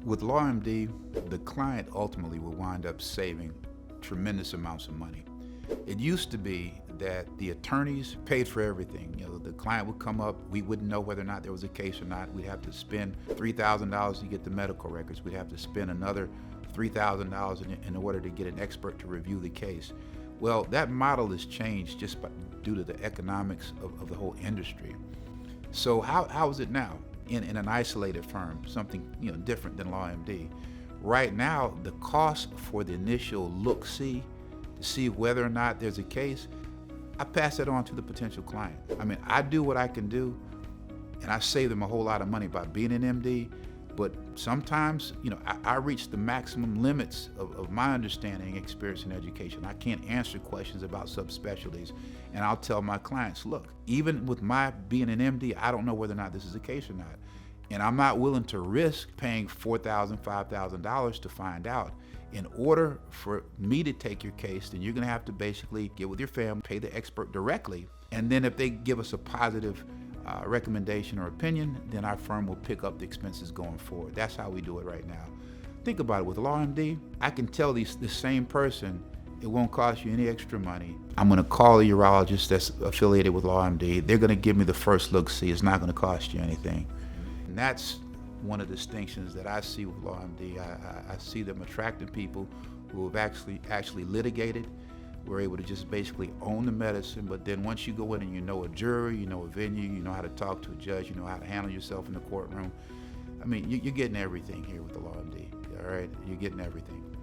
With LawMD, the client ultimately will wind up saving tremendous amounts of money. It used to be that the attorneys paid for everything. The client would come up, we wouldn't know whether or not there was a case or not. We'd have to spend $3,000 to get the medical records. We'd have to spend another $3,000 in order to get an expert to review the case. Well, that model has changed just due to the economics of the whole industry. So how is it now in an isolated firm, something different than LawMD? Right now, the cost for the initial look-see to see whether or not there's a case, I pass that on to the potential client. I do what I can do, and I save them a whole lot of money by being an MD, but sometimes, I reach the maximum limits of my understanding, experience, and education. I can't answer questions about subspecialties, and I'll tell my clients, look, even with my being an MD, I don't know whether or not this is a case or not. And I'm not willing to risk paying $4,000, $5,000 to find out. In order for me to take your case, then you're gonna have to basically get with your family, pay the expert directly, and then if they give us a positive recommendation or opinion, then our firm will pick up the expenses going forward. That's how we do it right now. Think about it, with LawMD, I can tell the same person, it won't cost you any extra money. I'm gonna call a urologist that's affiliated with LawMD. They're gonna give me the first look-see. It's not gonna cost you anything. And that's one of the distinctions that I see with LawMD. I see them attracting people who have actually litigated. We're able to just basically own the medicine, but then once you go in and you know a jury, you know a venue, you know how to talk to a judge, you know how to handle yourself in the courtroom. You're getting everything here with the LawMD, all right? You're getting everything.